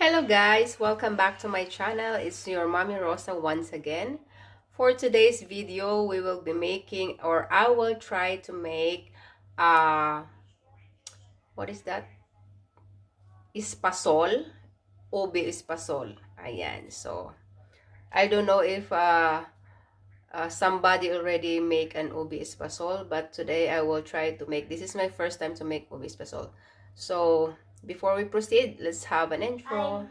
Hello guys, welcome back to my channel. It's your Mommy Rosa once again. For today's video, we will be making, or I will try to make, what is that? Espasol. Ube Espasol. Ayan. So, I don't know if somebody already make an Ube Espasol, but today I will try to make, this is my first time to make Ube Espasol. So, before we proceed, let's have an intro.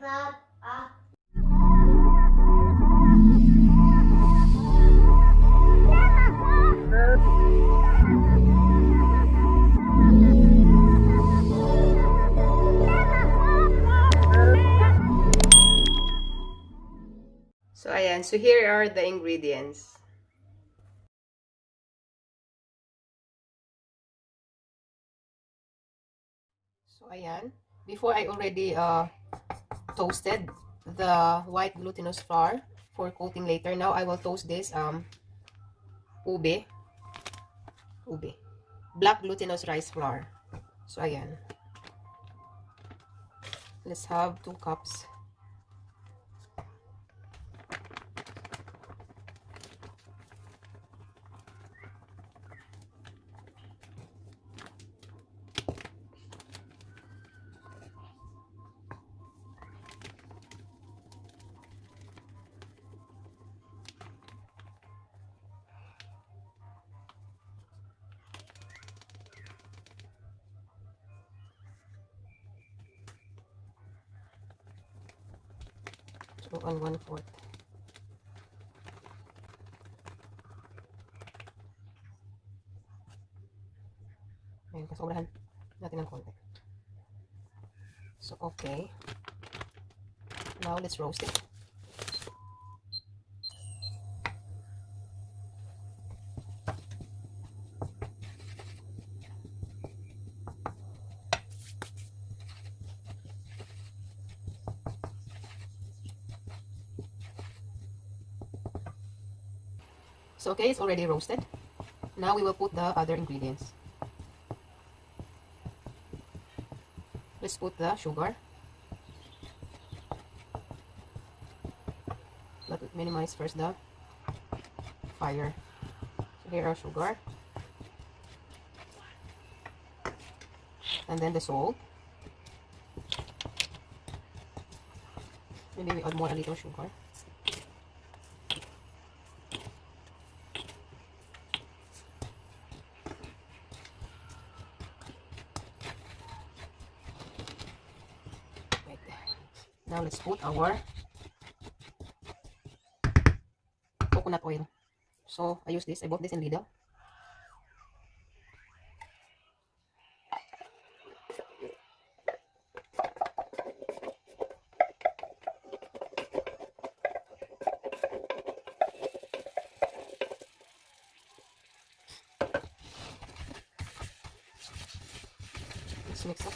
So, ayan. So, here are the ingredients. So, ayan. Before I already toasted the white glutinous flour for coating later. Now, I will toast this ube. Black glutinous rice flour. So, ayan. Let's have 2 cups. So, on 1/4. Ayan, kasobrahan natin ng konti. So, okay. Now, let's roast it. So, okay, it's already roasted. Now, we will put the other ingredients. Let's put the sugar. Let us minimize first the fire. So, here are sugar. And then the salt. Maybe we add more a little sugar. Now let's put our coconut oil. So I use this. I bought this in Lidl. Let's mix up.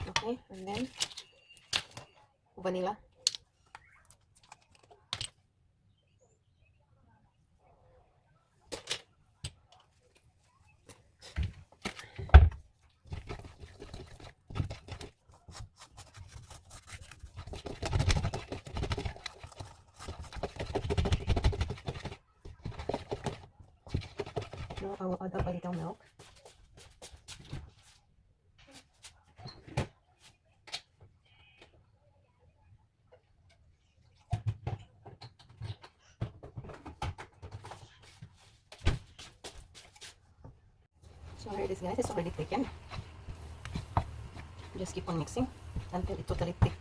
Okay, and then vanilla. Now I will add up a little milk. So here it is, guys. It's already thickened. Just keep on mixing until it's totally thick.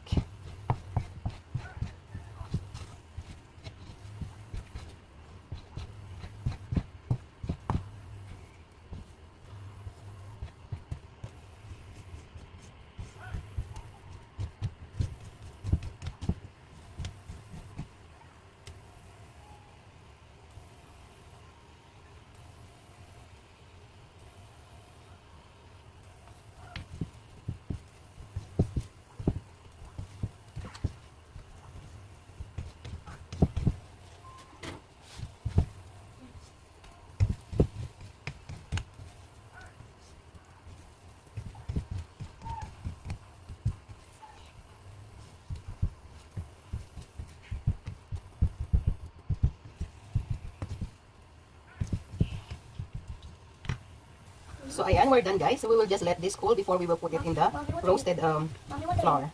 So ayan, we're done guys. So we will just let this cool before we will put it in the roasted flour.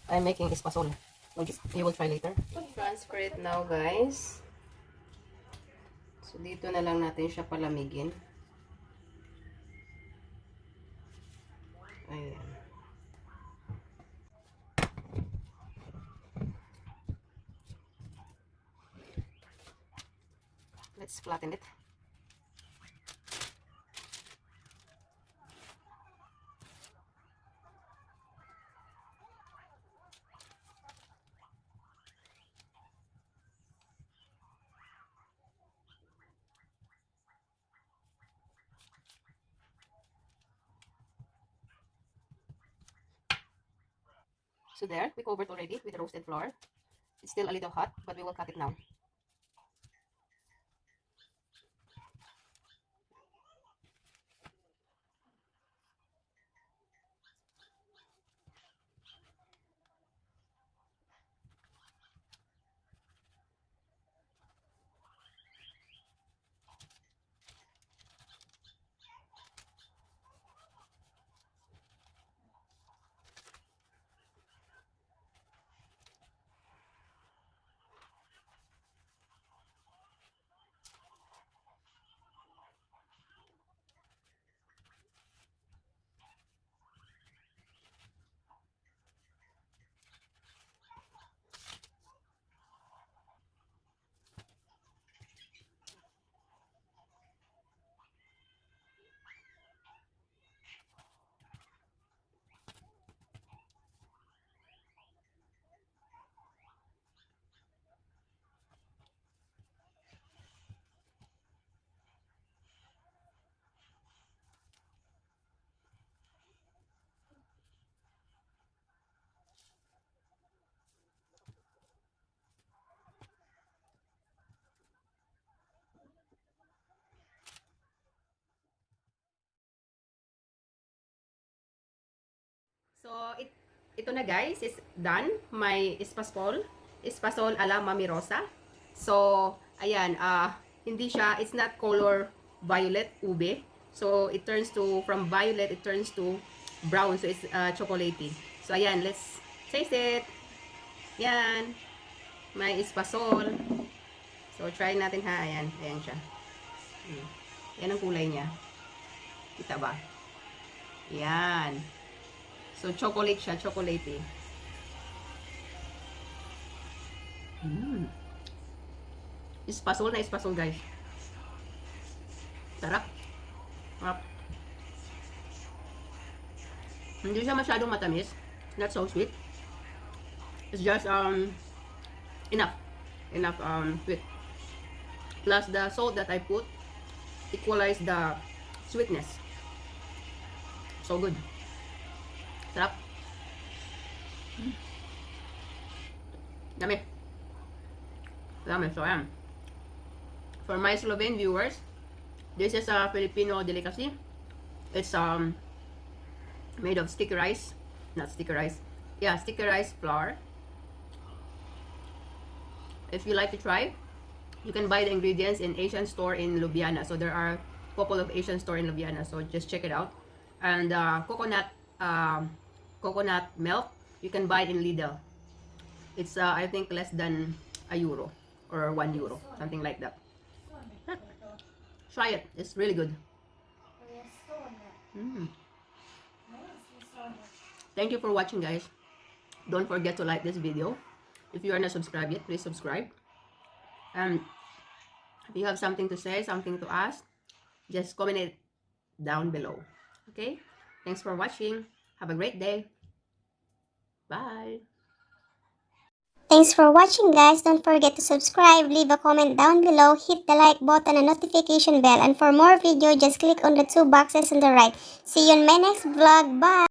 I'm making espasol. You will try later. Transfer it now guys. So dito na lang natin siya palamigin. Ayan. Let's flatten it. So there, we covered already with the roasted flour. It's still a little hot, but we will cut it now. So, ito na guys, is done. My espasol ala Mami Rosa. So, ayan, hindi siya, it's not color violet ube. So, it turns to, from violet, it turns to brown. So, it's chocolatey. So, ayan, let's taste it. Yan. My espasol. So, try natin ha. Ayan, ayan siya. Yan ang kulay niya. Kita ba? Yan. So, chocolate siya, chocolatey. Espasol na espasol, guys. Sarap. Sarap. Hindi siya masyadong matamis. Not so sweet. It's just, enough. Enough, sweet. Plus, the salt that I put equalize the sweetness. So good. Sarap. Dami. Dami. So, ayan. For my Slovenian viewers, this is a Filipino delicacy. It's made of sticky rice. Not sticky rice. Yeah, sticky rice flour. If you like to try, you can buy the ingredients in Asian store in Ljubljana. So there are a couple of Asian store in Ljubljana. So just check it out. And coconut milk, you can buy it in Lidl. It's I think less than €1 or €1, something like that. Try it, it's really good. Thank you for watching, guys. Don't forget to like this video. If you are not subscribed yet, please subscribe. And if you have something to say, something to ask, just comment it down below. Okay, thanks for watching. Have a great day. Bye. Thanks for watching, guys. Don't forget to subscribe, leave a comment down below, hit the like button and notification bell, and for more video just click on the 2 boxes on the right. See you in my next vlog. Bye.